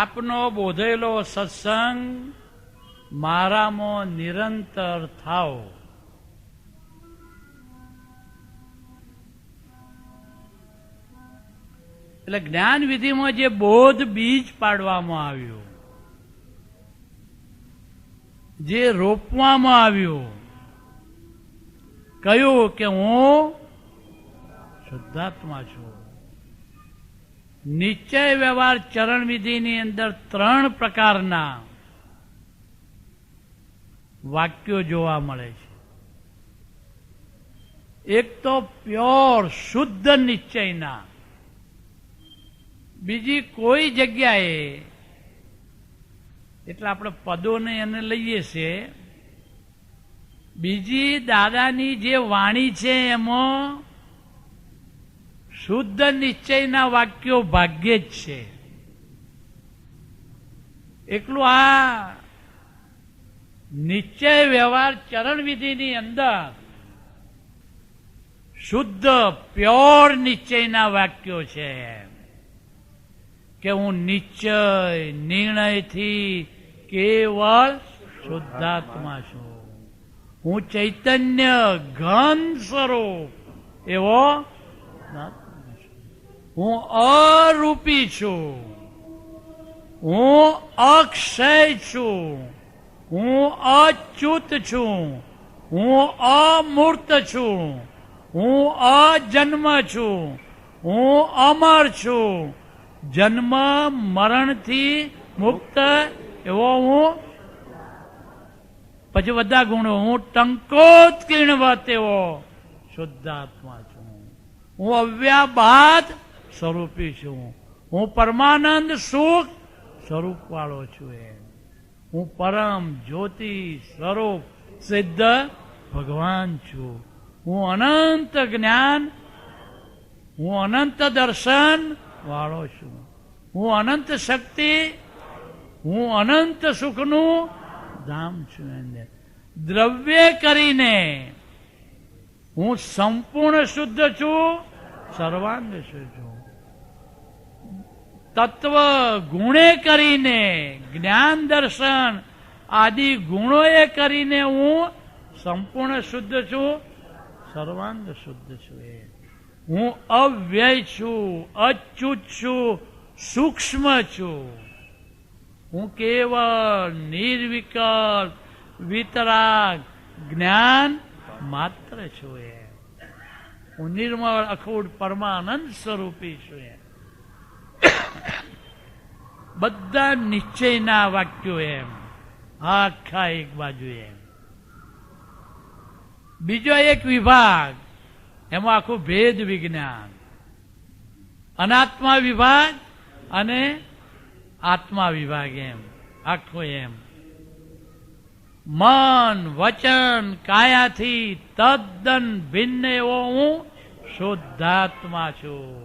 આપનો બોધેલો સત્સંગ મારામાં નિરંતર થાવ. એટલે જ્ઞાન વિધિમાં જે બોધ બીજ પાડવામાં આવ્યું, જે રોપવામાં આવ્યું, કહ્યું કે હું શુદ્ધાત્મા છું. નિશ્ચય વ્યવહાર ચરણ વિધિની અંદર 3 પ્રકારના વાક્યો જોવા મળે છે. એક તો પ્યોર શુદ્ધ નિશ્ચયના, બીજી કોઈ જગ્યાએ, એટલે આપણે પદોને એને લઈએ છીએ, બીજી દાદાની જે વાણી છે એમાં શુદ્ધ નિશ્ચયના વાક્યો ભાગ્યે જ છે. એકલું આ નિશ્ચય વ્યવહાર ચરણ વિધિની અંદર શુદ્ધ પ્યોર નિશ્ચયના વાક્યો છે કે હું નિશ્ચય નિર્ણયથી કેવળ શુદ્ધાત્મા છું. હું ચૈતન્ય ઘન સ્વરૂપ એવો, હું અરૂપી છું, હું અક્ષય છું, હું અચ્યુત છું, હું અમૂર્ત છું, હું અજન્મ છું, હું અમર છું, જન્મ મરણથી મુક્ત એવો હું. પછી બધા ગુણો, હું ટંકોત્કીર્ણવત એવો શુદ્ધાત્મા છું. હું અવ્યાબાદ સ્વરૂપી છું. હું પરમાનંદ સુખ સ્વરૂપ વાળો છું. હું પરમ જ્યોતિ સ્વરૂપ સિદ્ધ ભગવાન છું. હું અનંત જ્ઞાન, હું અનંત દર્શન વાળો છું. હું અનંત શક્તિ, હું અનંત સુખનું ધામ છું. એને દ્રવ્ય કરીને હું સંપૂર્ણ શુદ્ધ છું, સર્વાંગ શુદ્ધ છું. તત્વ ગુણે કરીને, જ્ઞાન દર્શન આદિ ગુણોએ કરીને હું સંપૂર્ણ શુદ્ધ છું, સર્વાંગ શુદ્ધ છું. હું અવ્યય છું, અચ્યુત છું, સૂક્ષ્મ છું. હું કેવળ નિર્વિકલ્પ વિતરાગ જ્ઞાન માત્ર છું. હું નિર્મળ અખૂટ પરમાનંદ સ્વરૂપી છું. બધા નિશ્ચયના વાક્યો એમ આખા એક બાજુ. એમ બીજો એક વિભાગ, એમાં આખું ભેદ વિજ્ઞાન, અનાત્મા વિભાગ અને આત્મા વિભાગ. એમ આખો એમ મન વચન કાયાથી તદ્દન ભિન્ન એવો હું શુદ્ધાત્મા છું.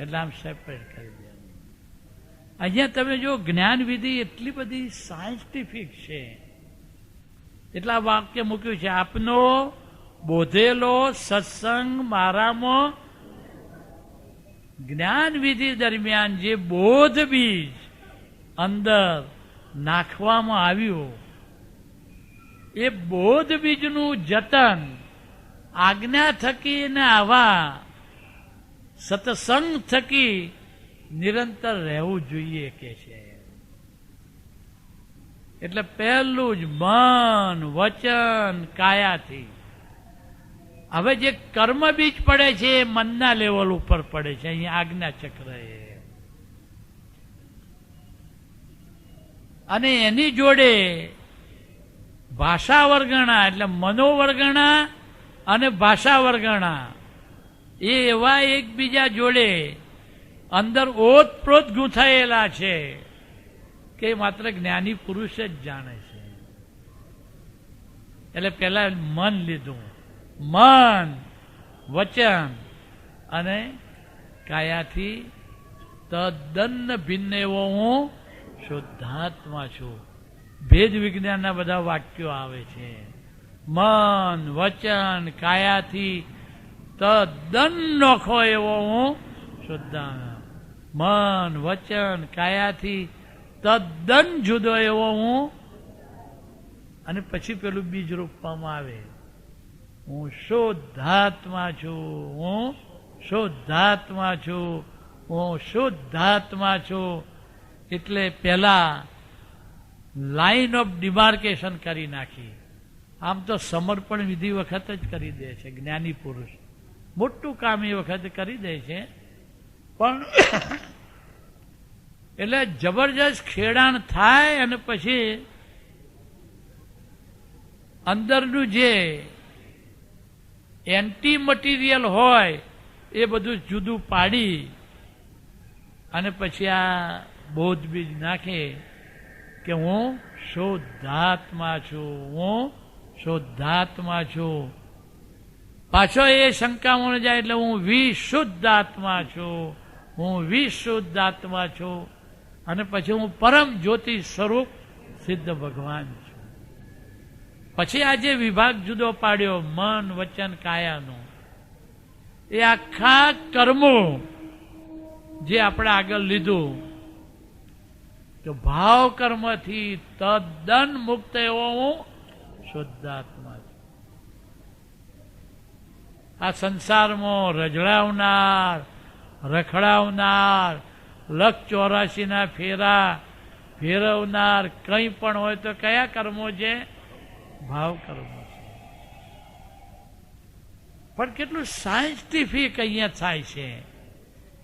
એટલે આમ સેપરેટ કરી દે. અહીંયા તમે જો જ્ઞાન વિધિ એટલી બધી સાયન્ટિફિક છે. એટલા વાક્ય મૂક્યું છે, આપનો બોધેલો સત્સંગ મારામાં. જ્ઞાન વિધિ દરમિયાન જે બોધ બીજ અંદર નાખવામાં આવ્યું, એ બોધ બીજનું જતન આજ્ઞા થકી ને આવા સત્સંગ થકી નિરંતર રહેવું જોઈએ કે છે. એટલે પહેલું જ મન વચન કાયાથી. હવે જે કર્મ બીજ પડે છે એ મનના લેવલ ઉપર પડે છે. અહીંયા આજ્ઞા ચક્ર અને એની જોડે ભાષા વર્ગણા, એટલે મનોવર્ગણા અને ભાષા વર્ગણા, એ એવા એકબીજા જોડે અંદર ઓતપ્રોત ગૂંથાયેલા છે કે માત્ર જ્ઞાની પુરુષ જ જાણે છે. એટલે પેલા મન લીધું, મન વચન અને કાયાથી તદ્દન ભિન્ન એવો હું શુદ્ધાત્મા છું. ભેદ વિજ્ઞાનના બધા વાક્યો આવે છે. મન વચન કાયાથી તદ્દન નોખો એવો હું શુદ્ધાત્મા. મન વચન કાયાથી તદ્દન જુદો એવો હું. અને પછી પેલું બીજ રોપવામાં આવે, હું શુદ્ધાત્મા છું, હું શુદ્ધાત્મા છું, હું શુદ્ધાત્મા છું. એટલે પેલા લાઈન ઓફ ડિમાર્કેશન કરી નાખી. આમ તો સમર્પણ વિધિ વખત જ કરી દે છે જ્ઞાની પુરુષ, મોટું કામ એ વખતે કરી દે છે. પણ એટલે જબરજસ્ત ખેડાણ થાય અને પછી અંદરનું જે એન્ટી મટીરિયલ હોય એ બધું જુદું પાડી અને પછી આ બોધ બીજ નાખે કે હું શુદ્ધાત્મા છું, હું શુદ્ધાત્મા છું. પાછો એ શંકામાં જાય એટલે હું વિશુદ્ધાત્મા છું, હું વિશુદ્ધાત્મા છું. અને પછી હું પરમ જ્યોતિ સ્વરૂપ સિદ્ધ ભગવાન છું. પછી આ જે વિભાગ જુદો પાડ્યો મન વચન કાયાનો, એ આખા કર્મો જે આપણે આગળ લીધું તો ભાવ કર્મથી તદ્દન મુક્ત એવો હું શુદ્ધાત્મા છું. આ સંસારમાં રજડાવનાર, રખડાવનાર, 184 ફેરા ફેરવનાર કંઈ પણ હોય તો કયા કર્મો છે? ભાવ કર્મો છે. પણ કેટલું સાયન્ટિફિક અહીંયા થાય છે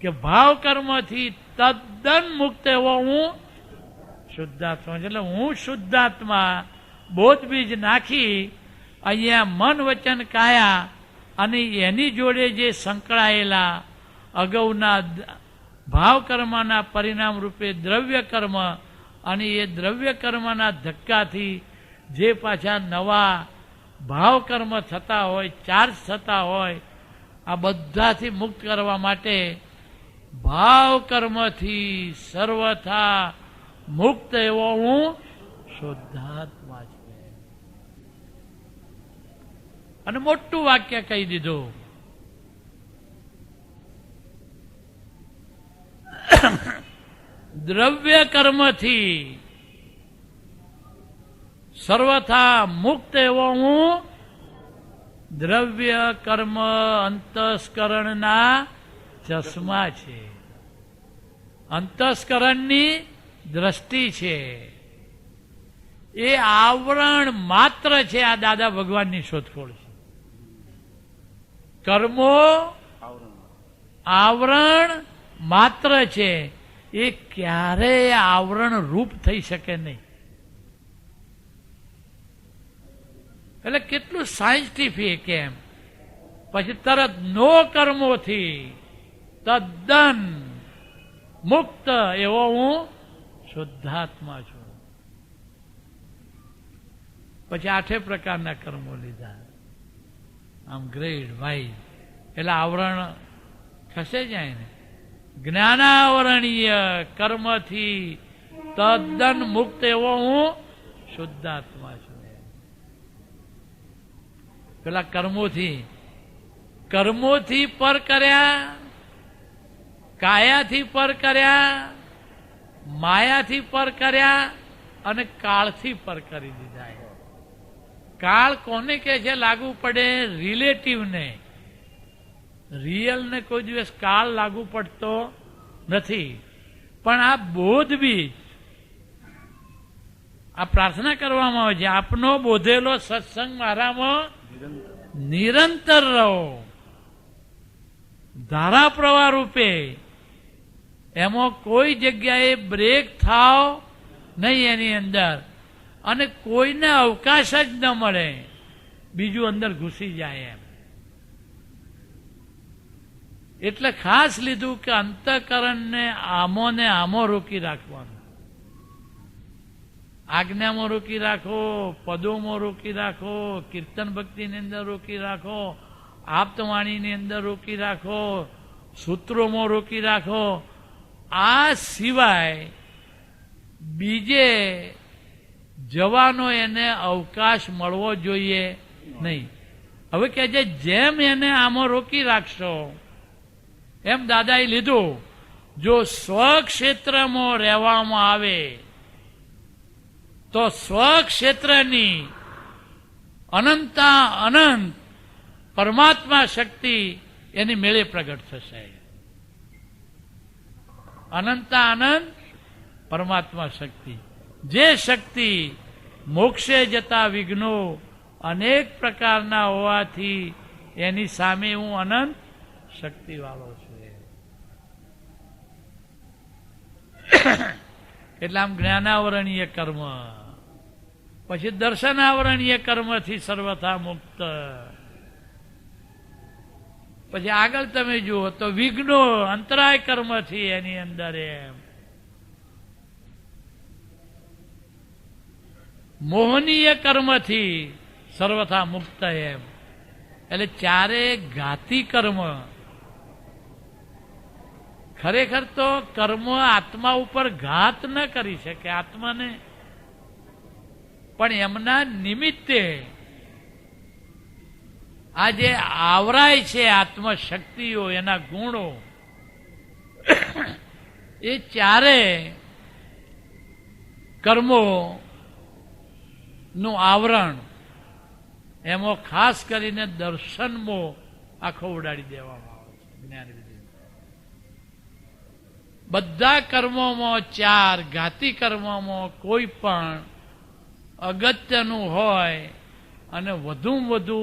કે ભાવ કર્મથી તદ્દન મુક્ત એવો હું શુદ્ધાત્મા. એટલે હું શુદ્ધાત્મા બોધ બીજ નાખી અહીંયા મન વચન કાયા અને એની જોડે જે સંકળાયેલા અગાઉના ભાવ કર્મના પરિણામ રૂપે દ્રવ્ય કર્મ અને એ દ્રવ્ય કર્મના ધક્કાથી જે પાછા નવા ભાવ કર્મ થતા હોય, ચાર્જ થતા હોય, આ બધાથી મુક્ત કરવા માટે ભાવ કર્મથી સર્વથા મુક્ત એવો હું શુદ્ધાત્મા છું. અને મોટું વાક્ય કહી દીધું, દ્રવ્ય કર્મથી સર્વથા મુક્ત એવો હું. દ્રવ્ય કર્મ અંતસ્કરણના ચશ્મા છે, અંતસ્કરણની દ્રષ્ટિ છે, એ આવરણ માત્ર છે. આ દાદા ભગવાનની શોધખોળ છે. કર્મો આવરણ માત્ર છે, એ ક્યારેય આવરણ રૂપ થઈ શકે નહીં. એટલે કેટલું સાયન્ટિફિક એમ. પછી તરત નો કર્મોથી તદ્દન મુક્ત એવો હું શુદ્ધાત્મા છું. પછી 8 પ્રકારના કર્મો લીધા, આમ ગ્રેડ વાઇઝ. એટલે આવરણ ખસે જાય ને. જ્ઞાનાવરણીય કર્મથી તદ્દન મુક્ત એવો હું શુદ્ધાત્મા છું. પેલા કર્મોથી પર કર્યા, કાયાથી પર કર્યા, માયાથી પર કર્યા અને કાળથી પર કરી દીધા. કાળ કોને કે છે લાગુ પડે? રિલેટિવને. રિયલને કોઈ દિવસ કાળ લાગુ પડતો નથી. પણ આ બોધ બીજ, આ પ્રાર્થના કરવામાં આવે છે, આપનો બોધેલો સત્સંગ મારામાં નિરંતર રહો, ધારા પ્રવાહ રૂપે. એમાં કોઈ જગ્યાએ બ્રેક થાવ નહીં એની અંદર, અને કોઈને અવકાશ જ ન મળે બીજું અંદર ઘૂસી જાય એમ. એટલે ખાસ લીધું કે અંતઃકરણને આમો ને આમો રોકી રાખવાનું. આજ્ઞામાં રોકી રાખો, પદોમાં રોકી રાખો, કીર્તન ભક્તિની અંદર રોકી રાખો, આપ્તવાણીની અંદર રોકી રાખો, સૂત્રોમાં રોકી રાખો. આ સિવાય બીજે જવાનો એને અવકાશ મળવો જોઈએ નહીં. હવે કે જેમ એને આમાં રોકી રાખશો એમ દાદાએ લીધું જો સ્વક્ષેત્રમાં રહેવામાં આવે તો સ્વક્ષેત્રની અનંતા અનંત પરમાત્મા શક્તિ એની મેળે પ્રગટ થશે. અનંતા અનંત પરમાત્મા શક્તિ, જે શક્તિ મોક્ષે જતા વિઘ્નો અનેક પ્રકારના હોવાથી એની સામે હું અનંત શક્તિ વાળો છું. એટલે આમ જ્ઞાનાવરણીય કર્મ, પછી દર્શનાવરણીય કર્મથી સર્વથા મુક્ત. પછી આગળ તમે જુઓ તો વિઘ્નો અંતરાય કર્મથી એની અંદર એમ મોહનીય કર્મથી સર્વથા મુક્ત એમ. એટલે ચારે ઘાતી કર્મ. ખરેખર તો કર્મ આત્મા ઉપર ઘાત ન કરી શકે આત્માને, પણ એમના નિમિત્તે આ જે આવરાય છે આત્મશક્તિઓ, એના ગુણો, એ ચારે કર્મો નું આવરણ એમાં ખાસ કરીને દર્શનમાં આખો ઉડાડી દેવામાં આવે છે. જ્ઞાન વિધિ બધા કર્મોમાં, ચાર ઘાતી કર્મોમાં કોઈ પણ અગત્યનું હોય અને વધુ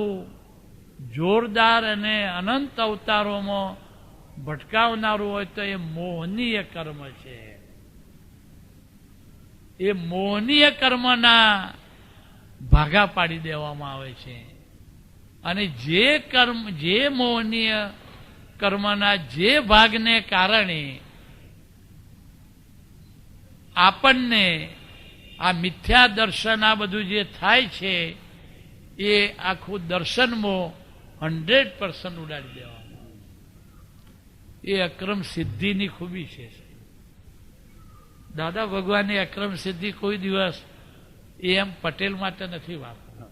જોરદાર અને અનંત અવતારોમાં ભટકાવનારું હોય તો એ મોહનીય કર્મ છે. એ મોહનીય કર્મના ભાગા પાડી દેવામાં આવે છે. અને જે મોહનીય કર્મના જે ભાગને કારણે આપણને આ મિથ્યા દર્શન આ બધું જે થાય છે એ આખું દર્શનમાં 100% ઉડાડી દેવામાં. એ અક્રમ સિદ્ધિની ખૂબી છે. દાદા ભગવાનની અક્રમ સિદ્ધિ કોઈ દિવસ એમ પટેલ માટે નથી વાપરતા.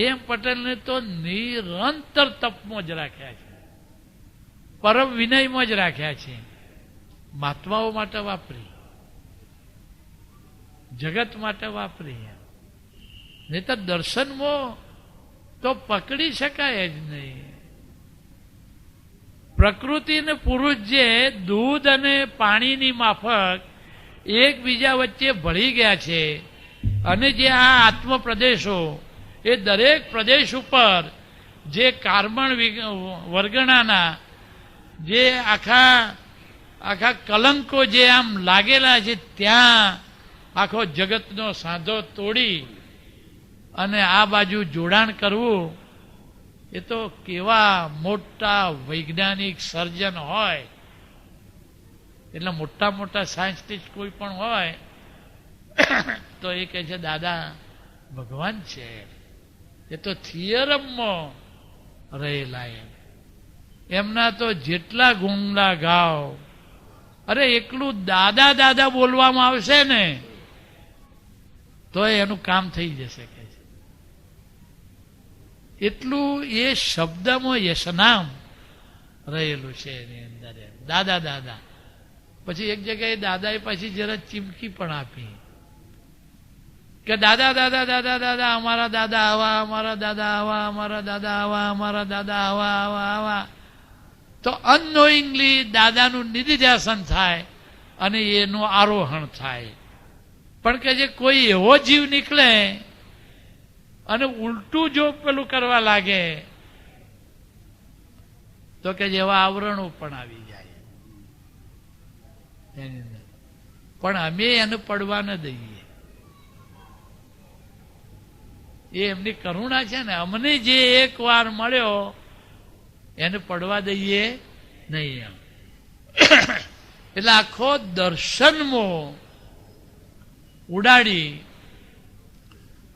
એમ પટેલને તો નિરંતર તપમાં જ રાખ્યા છે, પરમ વિનયમાં જ રાખ્યા છે. મહાત્માઓ માટે વાપરી, જગત માટે વાપરી, નહીં તો દર્શનમાં તો પકડી શકાય જ નહીં. પ્રકૃતિ અને પુરુષ જે દૂધ અને પાણીની માફક એકબીજા વચ્ચે ભળી ગયા છે, અને જે આ આત્મ પ્રદેશો, એ દરેક પ્રદેશ ઉપર જે કાર્બન વર્ગણાના જે આખા કલંકો જે આમ લાગેલા છે, ત્યાં આખો જગતનો સાંધો તોડી અને આ બાજુ જોડાણ કરવું, એ તો કેવા મોટા વૈજ્ઞાનિક સર્જન હોય, એટલે મોટા સાયન્ટિસ્ટ કોઈ પણ હોય તો એ કહે છે દાદા ભગવાન છે. એ તો થિયરમમાં રહેલા એમના તો જેટલા ગુંગલા ગાવ, અરે એકલું દાદા દાદા બોલવામાં આવશે ને તો એનું કામ થઈ જશે કે છે. એટલું એ શબ્દમાં યશનામ રહેલું છે એની અંદર. દાદા દાદા પછી એક જગ્યાએ દાદાએ પછી જરા ચીમકી પણ આપી કે દાદા દાદા દાદા દાદા અમારા દાદા આવા, અમારા દાદા આવા, અમારા દાદા આવા, અમારા દાદા આવા આવા આવા. તો અનનોઈંગલી દાદાનું નિધિધ્યાસન થાય અને એનું આરોહણ થાય. પણ કે જે કોઈ એવો જીવ નીકળે અને ઉલટું જો પેલું કરવા લાગે તો કે જેવા આવરણો પણ આવી જાય એની અંદર. પણ અમે એને પડવા ન દઈએ. એ એમની કરુણા છે ને, અમને જે એક વાર મળ્યો એને પડવા દઈએ નહીં એમ. એટલે આખો દર્શનમાં ઉડાડી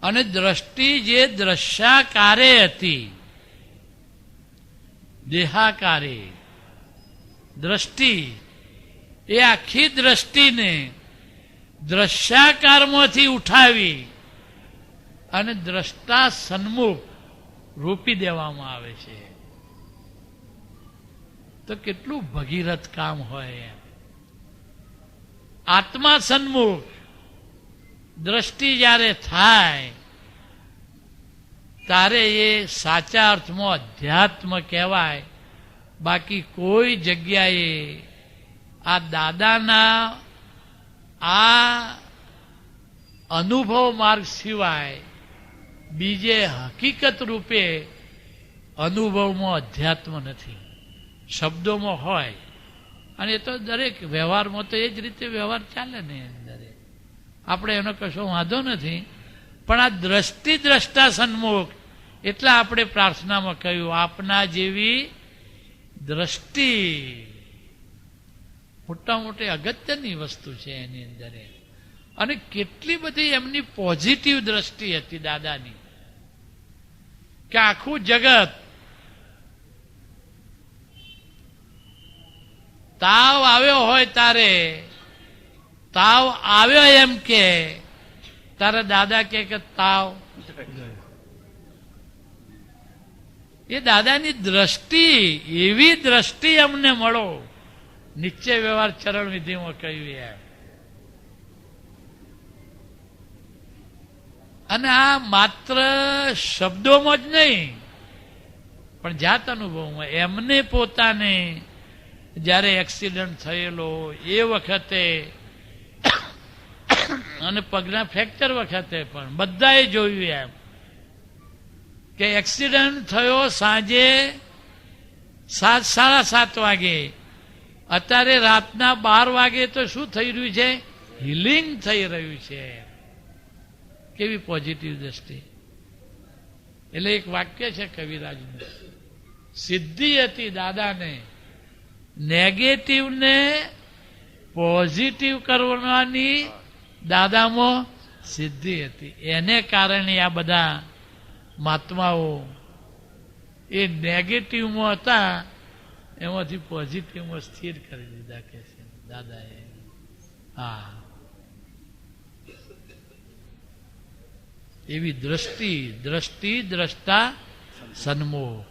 અને દ્રષ્ટિ જે દ્રશ્યાકારે હતી, દેહાકારે દ્રષ્ટિ, એ આખી દ્રષ્ટિને દ્રશ્યાકારમાંથી ઉઠાવી અને દ્રષ્ટા સન્મુખ રોપી દેવામાં આવે છે. તો કેટલું ભગીરથ કામ હોય એમ. આત્મા સન્મુખ દ્રષ્ટિ જ્યારે થાય ત્યારે એ સાચા અર્થમાં અધ્યાત્મ કહેવાય. બાકી કોઈ જગ્યાએ આ દાદાના આ અનુભવ માર્ગ સિવાય બીજે હકીકત રૂપે અનુભવમાં અધ્યાત્મ નથી. શબ્દોમાં હોય અને એ તો દરેક વ્યવહારમાં તો એ જ રીતે વ્યવહાર ચાલે ને અંદર. આપણે એનો કશો વાંધો નથી. પણ આ દ્રષ્ટિ દ્રષ્ટા સન્મુખ એટલે આપણે પ્રાર્થનામાં કહ્યું આપના જેવી દ્રષ્ટિ મોટા મોટી અગત્યની વસ્તુ છે એની અંદર. અને કેટલી બધી એમની પોઝિટિવ દ્રષ્ટિ હતી દાદાની કે આખું જગત તાવ આવ્યો હોય તારે તાવ આવ્યો એમ કે તારે દાદા કે તાવ એ દાદાની દ્રષ્ટિ એવી દ્રષ્ટિ અમને મળો. નિશ્ચય વ્યવહાર ચરણ વિધિમાં કહ્યું એમ. અને આ માત્ર શબ્દોમાં જ નહીં પણ જાત અનુભવમાં એમને પોતાને જ્યારે એક્સિડન્ટ થયેલો એ વખતે અને પગના ફ્રેક્ચર વખતે પણ બધાએ જોયું એમ કે એક્સિડન્ટ થયો સાંજે 7:30 વાગે. અત્યારે રાતના 12 વાગે તો શું થઈ રહ્યું છે? હિલિંગ થઈ રહ્યું છે. કેવી પોઝિટિવ દ્રષ્ટિ. એટલે એક વાક્ય છે કવિરાજનું, સિદ્ધિ હતી દાદાને નેગેટિવને પોઝિટિવ કરવાની દાદામાં સિદ્ધિ હતી. એને કારણે આ બધા મહાત્માઓ એ નેગેટિવમાં હતા એમાંથી પોઝિટિવમાં સ્થિર કરી દીધા કે છે દાદાએ. હા, એવી દ્રષ્ટિ દ્રષ્ટા સન્મુખ.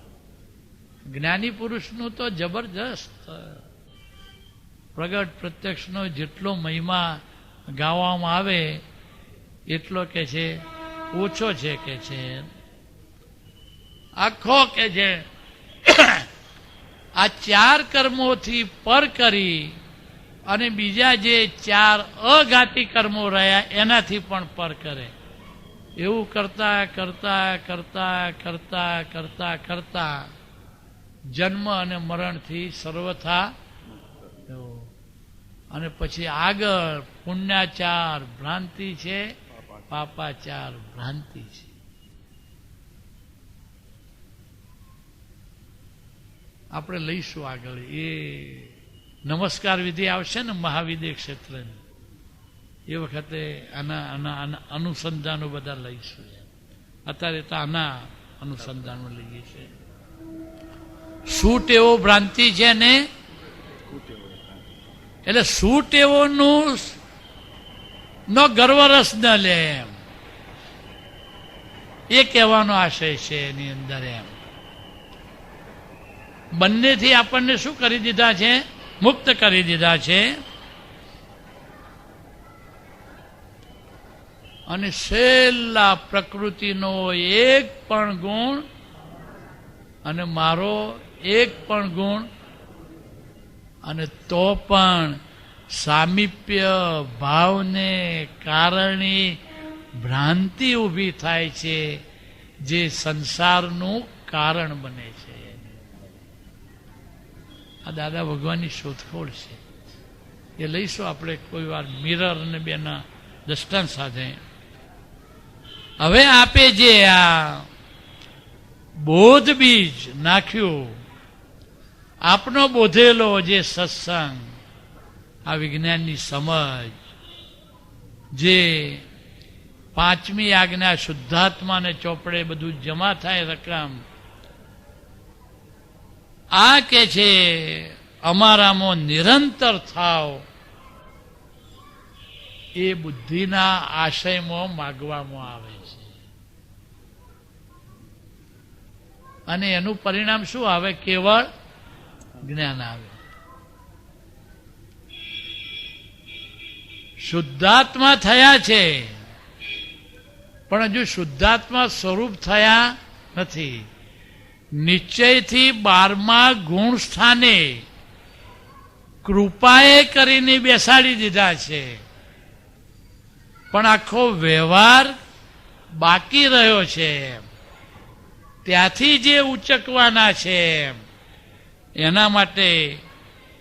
જ્ઞાની પુરુષનું તો જબરજસ્ત પ્રગટ પ્રત્યક્ષનો જેટલો મહિમા ગાવામાં આવે એટલો કે છે ઓછો છે કે છે. આખો કે છે આ 4 કર્મોથી પર કરી અને બીજા જે 4 અઘાતી કર્મો રહ્યા એનાથી પણ પર કરે. એવું કરતા કરતા કરતા કરતા કરતા કરતા જન્મ અને મરણથી સર્વથા અને પછી આગળ પુણ્યાચાર ભ્રાંતિ છે, પાપાચાર ભ્રાંતિ છે. આપણે લઈશું આગળ એ નમસ્કાર વિધિ આવશે ને મહાવિદ્ય ક્ષેત્રની એ વખતે આના અનુસંધાનો બધા લઈશું. અત્યારે તો આના અનુસંધાનો લઈએ છીએ. શું ટેવો ભ્રાંતિ છે ને એટલે શું ટેવોનું નો ગર્વરસ ન લે એમ એ કહેવાનો આશય છે એની અંદર એમ. બંનેથી આપણને શું કરી દીધા છે? મુક્ત કરી દીધા છે. અને છેલ્લા પ્રકૃતિનો એક પણ ગુણ અને મારો એક પણ ગુણ અને તો પણ સામીપ્ય ભાવને કારણે ભ્રાંતિ ઊભી થાય છે જે સંસારનું કારણ બને છે. આ દાદા ભગવાનની શોધખોળ છે. એ લઈશું આપણે કોઈ વાર મિરર અને બેના દ્રષ્ટાંત સાથે. હવે આપે જે આ બોધ બીજ નાખ્યું, આપનો બોધેલો જે સત્સંગ, આ વિજ્ઞાનની સમજ, જે 5મી આજ્ઞા શુદ્ધાત્માને ચોપડે બધું જમા થાય રકમ, આ કે છે અમારામાં નિરંતર થાવ, એ બુદ્ધિના આશયમાં માગવામાં આવે છે. અને એનું પરિણામ શું આવે? કેવળ જ્ઞાન આવે. શુદ્ધાત્મા થયા છે પણ હજુ શુદ્ધાત્મા સ્વરૂપ થયા નથી. નિશ્ચયથી 12મા ગુણ સ્થાને કૃપાએ કરીને બેસાડી દીધા છે, પણ આખો વ્યવહાર બાકી રહ્યો છે. ત્યાંથી જે ઉચકવાના છે એના માટે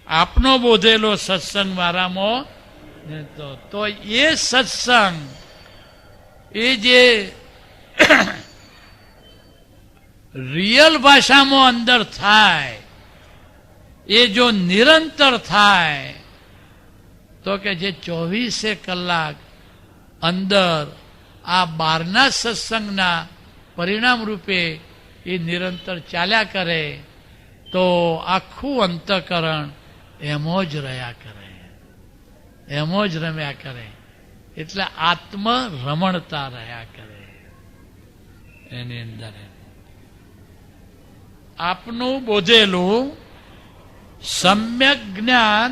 આપનો બોધેલો સત્સંગ મારામાં તો એ સત્સંગ એ જે રિયલ ભાષામાં અંદર થાય એ જો નિરંતર થાય તો કે જે 24 કલાક અંદર આ 12ના સત્સંગના પરિણામ રૂપે એ નિરંતર ચાલ્યા કરે તો આખું અંતઃકરણ એમો જ રહ્યા કરે, એમો જ રમ્યા કરે. એટલે આત્મ રમણતા રહ્યા કરે એની અંદર. આપનું બોધેલું સમ્યક જ્ઞાન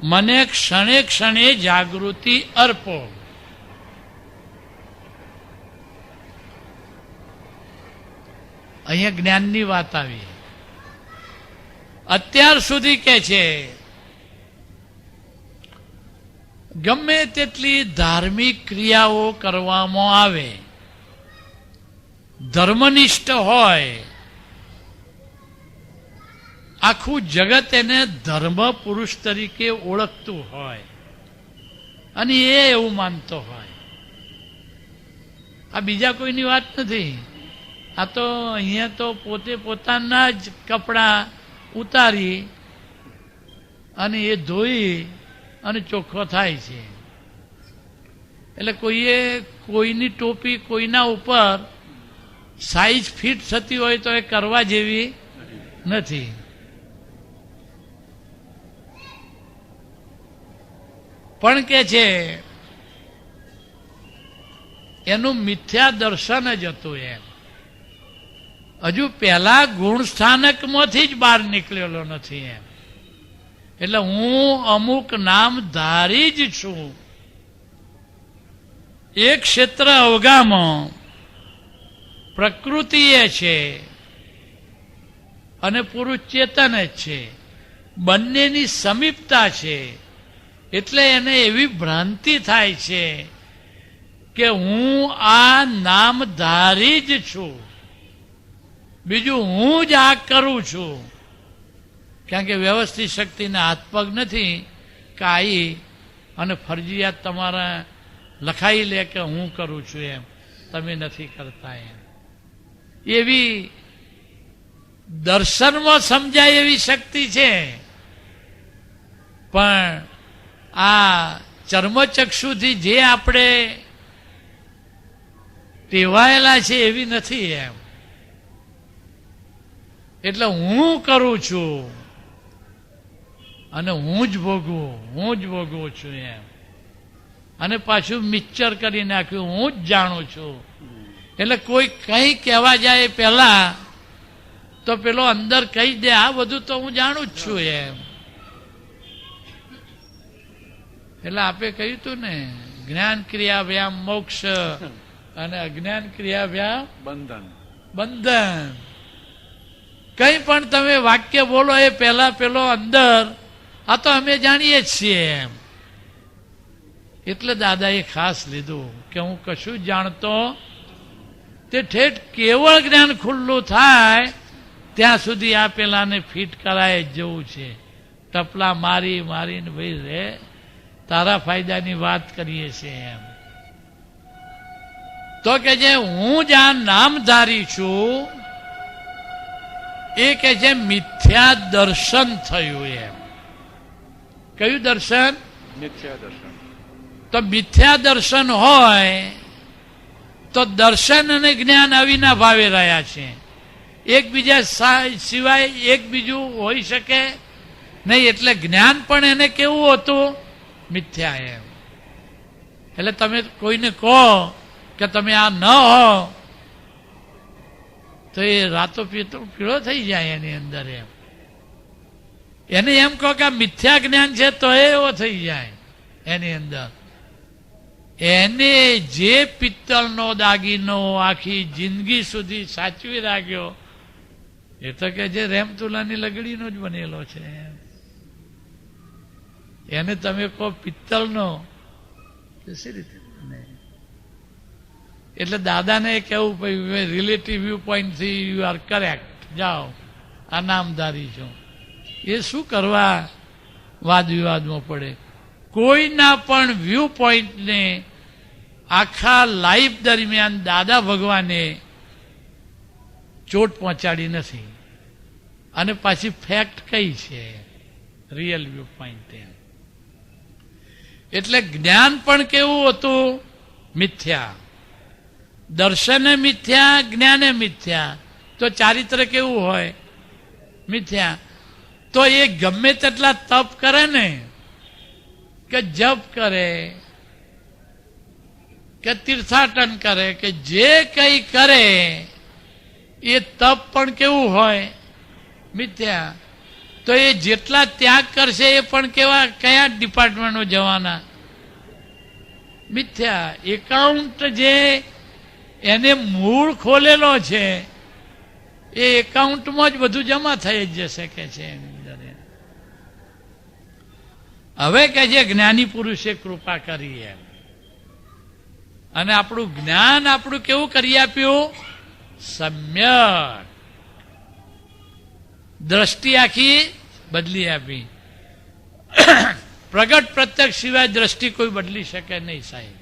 મને ક્ષણે ક્ષણે જાગૃતિ અર્પો. અહીંયા જ્ઞાનની વાત આવી. અત્યાર સુધી કે છે ગમે તેટલી ધાર્મિક ક્રિયાઓ કરવામાં આવે, ધર્મનિષ્ઠ હોય, આખું જગત એને ધર્મ પુરુષ તરીકે ઓળખતું હોય અને એ એવું માનતો હોય. આ બીજા કોઈની વાત નથી. આ તો અહીંયા તો પોતે પોતાના જ કપડાં ઉતારી અને એ ધોઈ અને ચોખ્ખો થાય છે. એટલે કોઈએ કોઈની ટોપી કોઈના ઉપર સાઈઝ ફિટ થતી હોય તો એ કરવા જેવી નથી. પણ કે છે એનું મિથ્યા દર્શન જ હતું. એમ હજુ પહેલા ગુણ સ્થાનકમાંથી જ બહાર નીકળેલો નથી. એમ એટલે હું અમુક નામ ધારી જ છું. એક ક્ષેત્ર અવગામાં પ્રકૃતિ એ છે અને પુરુષ ચેતન જ છે, બંનેની સમીપતા છે. એટલે એને એવી ભ્રાંતિ થાય છે કે હું આ નામ ધારી જ છું, બીજું હું જ આ કરું છું. કારણ કે વ્યવસ્થિત શક્તિને હાથ પગ નથી કે આવી અને ફરજિયાત તમારા લખાઈ લે કે હું કરું છું, એમ તમે નથી કરતા. એમ એવી દર્શનમાં સમજાય એવી શક્તિ છે, પણ આ ચર્મચક્ષુથી જે આપણે ટેવાયેલા છે એવી નથી. એમ એટલે હું કરું છું અને હું જ ભોગવું છું. એમ અને પાછું મિક્સર કરી નાખ્યું, હું જ જાણું છું. એટલે કોઈ કંઈ કહેવા જાય પહેલા તો પેલો અંદર કહી દે આ બધું તો હું જાણું જ છું. એમ એટલે આપે કહ્યું તું ને, જ્ઞાન ક્રિયા વ્યામ મોક્ષ અને અજ્ઞાન ક્રિયા વ્યામ બંધન. કઈ પણ તમે વાક્ય બોલો એ પહેલા પેલો અંદર આ તો અમે જાણીએ જ છીએ. એમ એટલે દાદાએ ખાસ લીધું કે હું કશું જાણતો તે ઠેઠ કેવળ જ્ઞાન ખુલ્લું થાય ત્યાં સુધી આ પેલાને ફિટ કરાય જ જવું છે. ટપલા મારીને ભાઈ રે તારા ફાયદાની વાત કરીએ છીએ. એમ તો કે જે હું જ આ નામધારી છું એ કે છે મિથ્યા દર્શન થયું. એમ કયું દર્શન? મિથ્યા દર્શન. તો મિથ્યા દર્શન હોય તો દર્શન અને જ્ઞાન અવિના ભાવે રહ્યા છે. એકબીજા સિવાય એક બીજું હોઈ શકે નહીં. એટલે જ્ઞાન પણ એને કેવું હતું? મિથ્યા. એમ એટલે તમે કોઈને કહો કે તમે આ ન હો તો એ રાતો પીળો થઈ જાય એની અંદર. એમ એને એમ કહો કે આ મિથ્યા જ્ઞાન છે તો એવો થઈ જાય એની અંદર. એને જે પિત્તળનો દાગીનો આખી જિંદગી સુધી સાચવી રાખ્યો એ તો કે જે રેમતુલાની લગડીનો જ બનેલો છે. એને તમે કહો પિત્તળનો, સી રીતે? એટલે દાદાને કેવું ભાઈ રિલેટિવ વ્યૂ પોઈન્ટથી યુ આર કરેક્ટ, જાઓ આ નામધારી છો. એ શું કરવા વાદ વિવાદમાં પડે? કોઈના પણ વ્યૂ પોઈન્ટને આખા લાઈફ દરમિયાન દાદા ભગવાને ચોટ પહોંચાડી નથી. અને પાછી ફેક્ટ કઈ છે? Real view point. એટલે જ્ઞાન પણ કેવું હતું? મિથ્યા. દર્શને મિથ્યા, જ્ઞાને મિથ્યા. તો ચારિત્ર કેવું હોય? મિથ્યા. તો એ ગમે તેટલા તપ કરે ને, કે જપ કરે, કે તીર્થાટન કરે, કે જે કંઈ કરે એ તપ પણ કેવું હોય? મિથ્યા. તો એ જેટલા ત્યાગ કરશે એ પણ કેવા, કયા ડિપાર્ટમેન્ટમાં જવાના? મિથ્યા. એકાઉન્ટ જે એને મૂળ ખોલેલો છે એ એકાઉન્ટમાં જ બધું જમા થઈ જ જશે કે છે. હવે કે છે જ્ઞાની પુરુષે કૃપા કરી એમ, અને આપણું જ્ઞાન આપણું કેવું કરી આપ્યું? સમ્યક. દ્રષ્ટિ આખી બદલી આપી. પ્રગટ પ્રત્યક્ષ સિવાય દ્રષ્ટિ કોઈ બદલી શકે નહીં સાહેબ.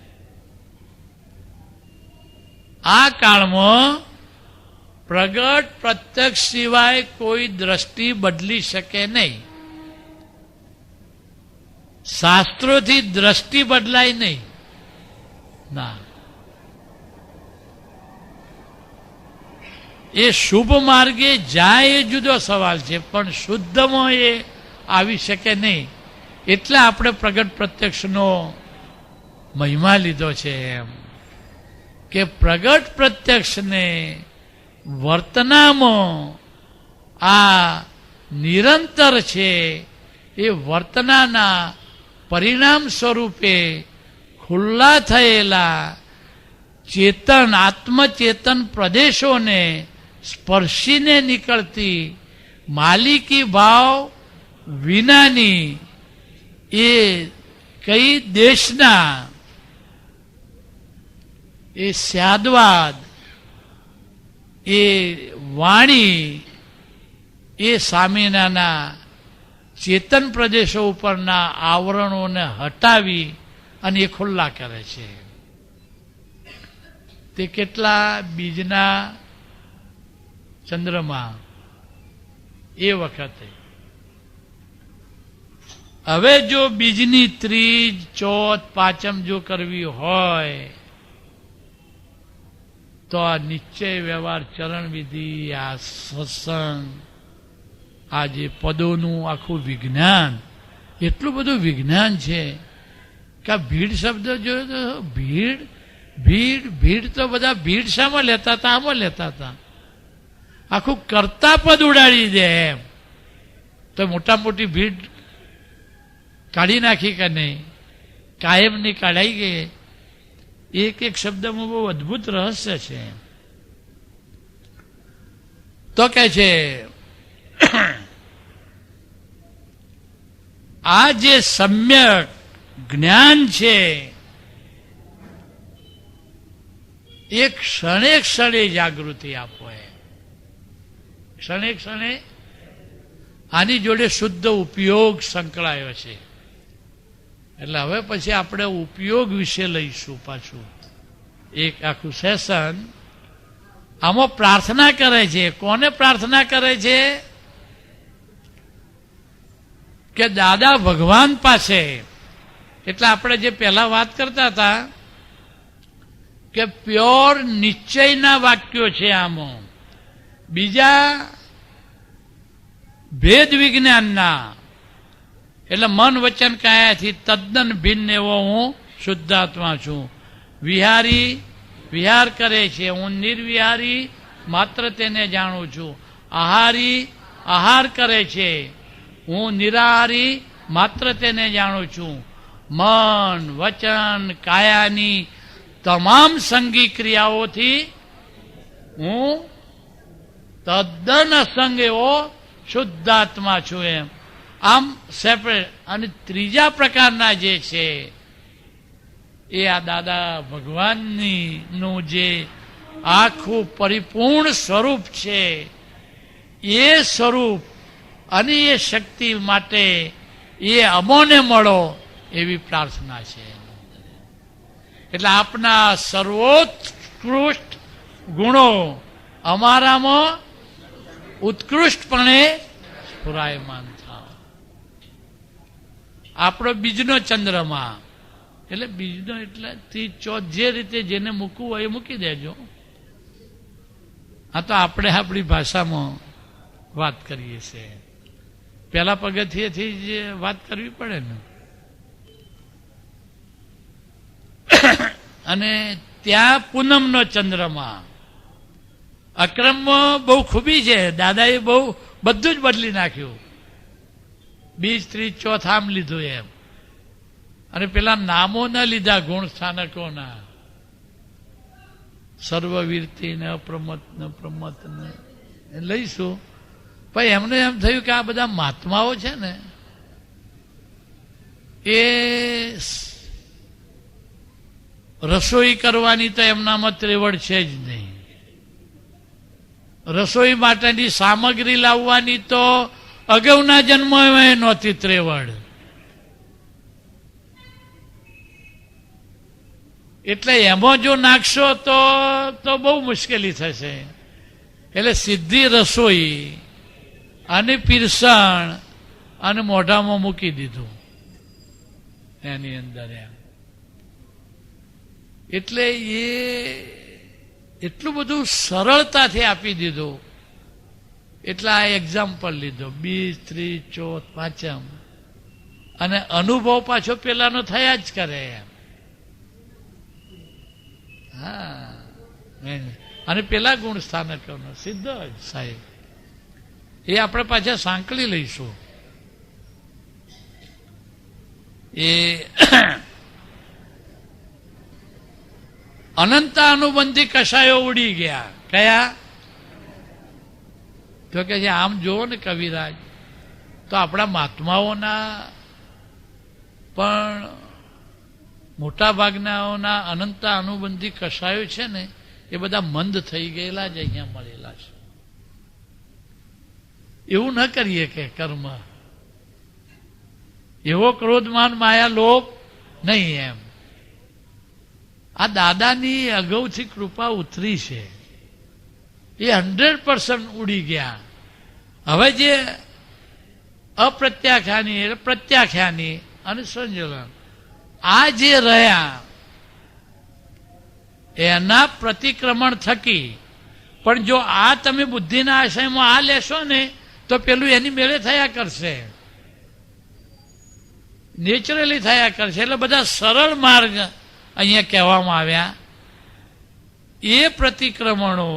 આ કાળમાં પ્રગટ પ્રત્યક્ષ સિવાય કોઈ દ્રષ્ટિ બદલી શકે નહીં. શાસ્ત્રોથી દ્રષ્ટિ બદલાય નહીં. ના, એ શુભ માર્ગે જાય એ જુદો સવાલ છે, પણ શુદ્ધમાં એ આવી શકે નહીં. એટલે આપણે પ્રગટ પ્રત્યક્ષનો મહિમા લીધો છે એમ કે પ્રગટ પ્રત્યક્ષને વર્તનામાં આ નિરંતર છે. એ વર્તનાના પરિણામ સ્વરૂપે ખુલ્લા થયેલા ચેતન, આત્મચેતન પ્રદેશોને સ્પર્શીને નીકળતી માલિકી ભાવ વિનાની એ કઈ દેશના એ સ્યાદવાદ, એ વાણી, એ સામેનાના ચેતન પ્રદેશો ઉપરના આવરણોને હટાવી અને એ ખુલ્લા કરે છે. તે કેટલા બીજના ચંદ્રમાં એ વખતે. હવે જો બીજની ત્રીજ, ચોથ, પાંચમ જો કરવી હોય તો આ નિશ્ચય વ્યવહાર, ચરણ વિધિ, આ સત્સંગ, આ જે પદોનું આખું વિજ્ઞાન, એટલું બધું વિજ્ઞાન છે કે આ ભીડ શબ્દ જોયો તો ભીડ ભીડ ભીડ તો બધા ભીડ શામાં લેતા હતા? આમાં લેતા હતા. આખું કરતા પદ ઉડાડી દે એમ. તો મોટા મોટી ભીડ કાઢી નાખી કે નહીં? કાયમની કાઢાઈ ગઈ. એક એક શબ્દમાં બહુ અદભુત રહસ્ય છે. તો કે છે આ જે સમ્યક જ્ઞાન છે એ ક્ષણે ક્ષણે જાગૃતિ આપો. ક્ષણે ક્ષણે આની જોડે શુદ્ધ ઉપયોગ સંકળાયો છે. એટલે હવે પછી આપણે ઉપયોગ વિશે લઈશું પાછું એક આખું સેશન. આમાં પ્રાર્થના કરે છે. કોને પ્રાર્થના કરે છે? કે દાદા ભગવાન પાસે. એટલે આપણે જે પહેલા વાત કરતા હતા કે પ્યોર નિશ્ચયના વાક્યો છે આમાં. બીજા ભેદ વિજ્ઞાનના, એટલે મન વચન કાયાથી તદ્દન ભિન્ન એવો હું શુદ્ધાત્મા છું. વિહારી વિહાર કરે છે, હું નિર્વિહારી માત્ર તેને જાણું છું. આહારી આહાર કરે છે, હું નિરાહારી માત્ર તેને જાણું છું. મન, વચન, કાયાની તમામ સંગી ક્રિયાઓથી હું તદ્દન અસંગ એવો શુદ્ધાત્મા છું. એમ આમ સેપરેટ. અને ત્રીજા પ્રકારના જે છે એ આ દાદા ભગવાનની નું જે આખું પરિપૂર્ણ સ્વરૂપ છે એ સ્વરૂપ અને એ શક્તિ માટે એ અમોને મળો એવી પ્રાર્થના છે. એટલે આપના સર્વોત્કૃષ્ટ ગુણો અમારામાં ઉત્કૃષ્ટપણે સ્ફુરાયમાન થાવ. આપણો બીજનો ચંદ્રમા, એટલે બીજનો એટલે જે રીતે જેને મૂકવું હોય એ મૂકી દેજો. આ તો આપણે આપણી ભાષામાં વાત કરીએ છીએ. પેલા પગથિયેથી જ વાત કરવી પડે ને. અને ત્યાં પૂનમનો ચંદ્રમા, અક્રમમાં બહુ ખૂબી છે. દાદાએ બહુ બધું જ બદલી નાખ્યું. બીજ ત્રીજ ચોથામ લીધું એમ. અને પેલા નામો ન લીધા ગુણ સ્થાનકોના, સર્વવીરતિ ને અપ્રમત ને પ્રમત ને લઈશું. પણ એમને એમ થયું કે આ બધા મહાત્માઓ છે ને એ રસોઈ કરવાની તો એમનામાં ત્રેવડ છે જ નહીં. રસોઈ માટેની સામગ્રી લાવવાની તો અગાઉના જન્મમાં નહોતી ત્રેવડ. એટલે એમાં જો નાખશો તો બહુ મુશ્કેલી થશે. એટલે સીધી રસોઈ અને પીરસણ અને મોઢામાં મૂકી દીધું એની અંદર એમ. એટલે એ એટલું બધું સરળતાથી આપી દીધું. એટલે આ એક્ઝામ્પલ લીધો, બીજ ત્રીજ ચોથ પાંચમ. અને અનુભવ પાછો પેલાનો થયા જ કરે એમ. હા, અને પેલા ગુણ સ્થાનકોનો સીધો જ સાહેબ. એ આપણે પાછા સાંકળી લઈશું. એ અનંત અનુબંધી કશાયો ઉડી ગયા. કયા? તો કે છે આમ જુઓ ને કવિરાજ, તો આપણા મહાત્માઓના પણ મોટા ભાગનાઓના અનંત અનુબંધી કશાયો છે ને એ બધા મંદ થઈ ગયેલા જ અહીંયા મળેલા છે. એવું ન કરીએ કે કર્મ એવો ક્રોધમાન માયા લોભ નહીં એમ. આ દાદાની અગાઉથી કૃપા ઉતરી છે, એ 100% ઉડી ગયા. હવે જે અપ્રત્યાખ્યાની એટલે પ્રત્યાખ્યાની અને સંજલન આ જે રહ્યા એના પ્રતિક્રમણ થકી. પણ જો આ તમે બુદ્ધિના આશયમાં આ લેશો ને તો પેલું એની મેળે થયા કરશે, નેચરલી થયા કરશે. એટલે બધા સરળ માર્ગ અહીંયા કહેવામાં આવ્યા. એ પ્રતિક્રમણો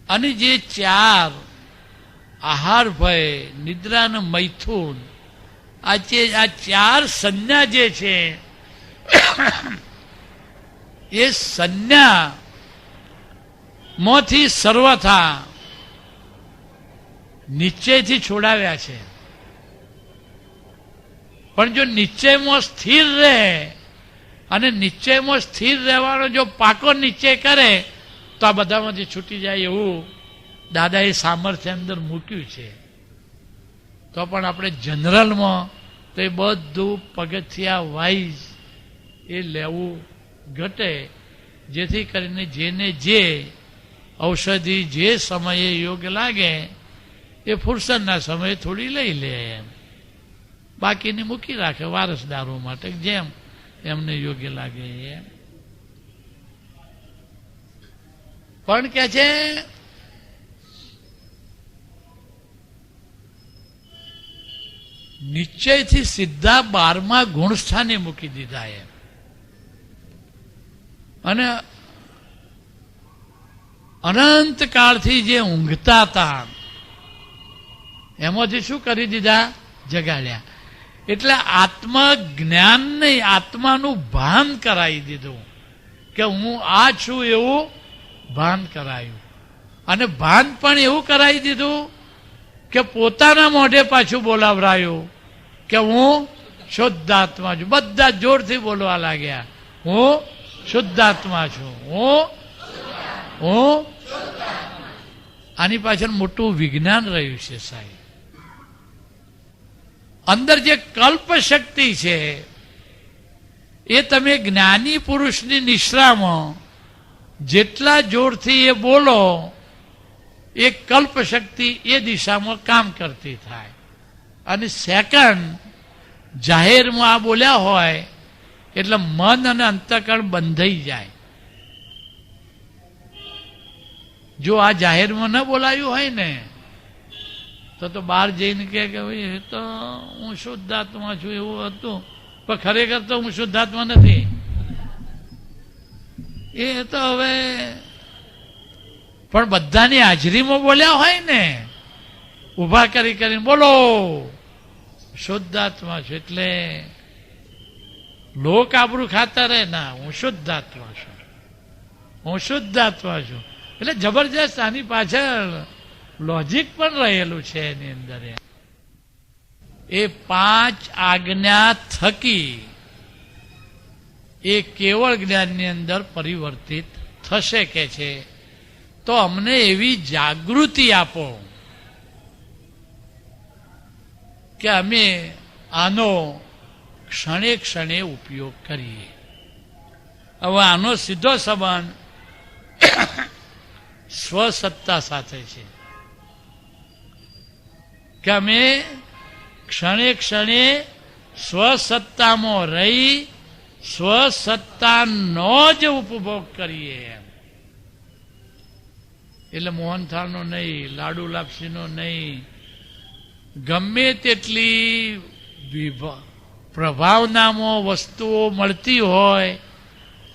અને જે ચાર આહાર ભય, નિદ્રા અને મૈથુન, આ ચાર સંજ્ઞા જે છે એ સંજ્ઞા માંથી સર્વથા નિશ્ચયથી છોડાવ્યા છે. પણ જો નિશ્ચયમાં સ્થિર રહે અને નિશ્ચયમાં સ્થિર રહેવાનો જો પાકો નિશ્ચય કરે તો આ બધામાંથી છૂટી જાય એવું દાદાએ સામર્થ્ય અંદર મૂક્યું છે. તો પણ આપણે જનરલમાં તો એ બધું પગથિયા વાઇઝ એ લેવું ઘટે, જેથી કરીને જેને જે ઔષધિ જે સમયે યોગ્ય લાગે એ ફુરસદના સમયે થોડી લઈ લે એમ, બાકીની મૂકી રાખે વારસદારો માટે જેમ એમને યોગ્ય લાગે એમ. પણ કે છે નિશ્ચયથી સીધા 12મા ગુણસ્થાને મૂકી દીધા એમ. અને અનંત કાળથી જે ઊંઘતા હતા એમાંથી શું કરી દીધા? જગાડ્યા. એટલે આત્મા જ્ઞાન નહીં, આત્માનું ભાન કરાવી દીધું કે હું આ છું એવું ભાન કરાયું. અને ભાન પણ એવું કરાવી દીધું કે પોતાના મોઢે પાછું બોલાવરાયું કે હું શુદ્ધાત્મા છું. બધા જોરથી બોલવા લાગ્યા, હું શુદ્ધાત્મા છું, હું. આની પાછળ મોટું વિજ્ઞાન રહ્યું છે સાહેબ. અંદર જે કલ્પ શક્તિ છે એ તમે જ્ઞાની પુરુષની નિશ્રામાં જેટલા જોરથી એ બોલો એ કલ્પ શક્તિ એ દિશામાં કામ કરતી થાય. અને સેકન્ડ જાહેરમાં આ બોલ્યા હોય એટલે મન અને અંતઃકરણ બંધાઈ જાય. જો આ જાહેરમાં ન બોલાયું હોય ને તો બહાર જઈને કે ભાઈ એ તો હું શુદ્ધાત્મા છું એવું હતું, પણ ખરેખર તો હું શુદ્ધાત્મા નથી. એ તો હવે પણ બધાની હાજરીમાં બોલ્યા હોય ને, ઉભા કરી કરીને બોલો શુદ્ધાત્મા છું, એટલે લોક આબરૂ ખાતા રહે ના હું શુદ્ધાત્મા છું, હું શુદ્ધાત્મા છું. એટલે જબરજસ્ત આની પાછળ લોજિક પણ રહેલું છે એની અંદર. એ 5 આજ્ઞા થકી એ કેવળ જ્ઞાનની અંદર પરિવર્તિત થશે કે છે. તો અમને એવી જાગૃતિ આપો કે અમે આનો ક્ષણે ક્ષણે ઉપયોગ કરીએ. હવે આનો સીધો સંબંધ સ્વસત્તા સાથે છે કે અમે ક્ષણે ક્ષણે સ્વસત્તામાં રહી સ્વસત્તાનો જ ઉપભોગ કરીએ. એટલે મોહનથાળનો નહીં, લાડુ લાપસીનો નહીં, ગમે તેટલી પ્રભાવનામાં વસ્તુઓ મળતી હોય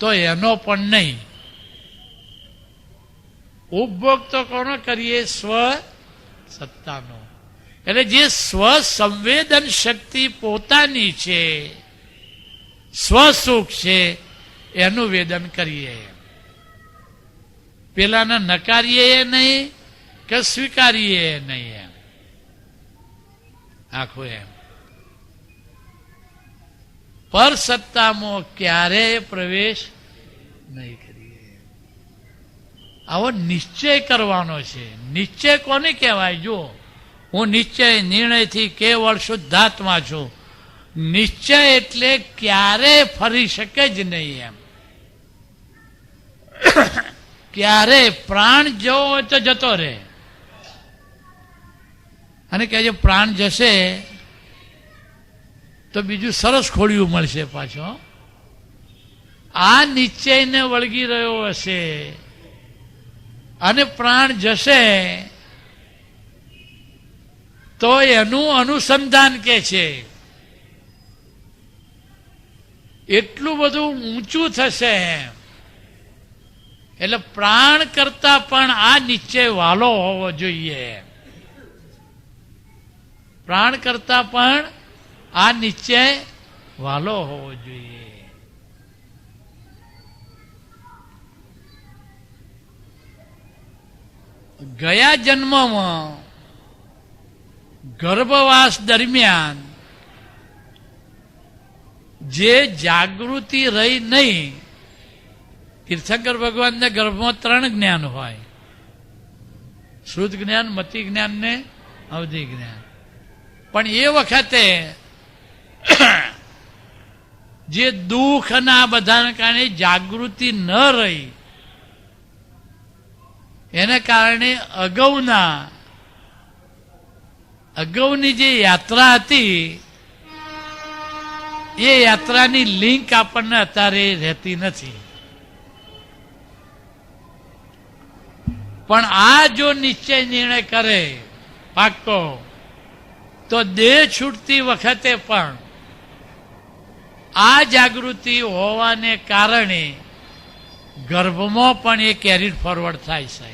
તો એનો પણ નહીં. ઉપભોગ તો કોનો કરીએ? સ્વ સત્તાનો. એટલે જે સ્વ સંવેદન શક્તિ પોતાની છે, સ્વસુખ છે, એનું વેદન કરીએ. પેલાને નકારીએ નહીં કે સ્વીકારીએ નહીં, એમ આખું એમ. પર સત્તામાં ક્યારેય પ્રવેશ નહીં કરીએ. આવો નિશ્ચય કરવાનો છે. નિશ્ચય કોને કહેવાય? જો હું નિશ્ચય નિર્ણયથી કેવળ શુદ્ધાત્મા છું. નિશ્ચય એટલે ક્યારેય ફરી શકે જ નહીં એમ. ક્યારે પ્રાણ જવો હોય તો જતો રહે. અને કહે છે પ્રાણ જશે તો બીજું સરસ ખોળિયું મળશે પાછો. આ નિશ્ચયને વળગી રહ્યો હશે અને પ્રાણ જશે તો એનું અનુસંધાન કે છે એટલું બધું ઊંચું થશે. એટલે પ્રાણ કરતા પણ આ નિશ્ચય વાલો હોવો જોઈએ. પ્રાણ કરતા પણ આ નિશ્ચય વાલો હોવો જોઈએ. ગયા જન્મમાં ગર્ભવાસ દરમિયાન જે જાગૃતિ રહી નહીં. તીર્થંકર ભગવાનને ગર્ભમાં 3 જ્ઞાન હોય: શુદ્ધ જ્ઞાન, મતિ જ્ઞાન ને અવધિ જ્ઞાન. પણ એ વખતે જે દુઃખ અને આ બધાને કારણે જાગૃતિ ન રહી, એને કારણે અગાઉની જે યાત્રા હતી એ યાત્રાની લિંક આપણને અત્યારે રહેતી નથી. પણ આ જો નિશ્ચય નિર્ણય કરે પાક્કો તો દેહ છૂટતી વખતે પણ આ જાગૃતિ હોવાને કારણે ગર્ભમાં પણ એ કેરીડ ફોરવર્ડ થાય છે.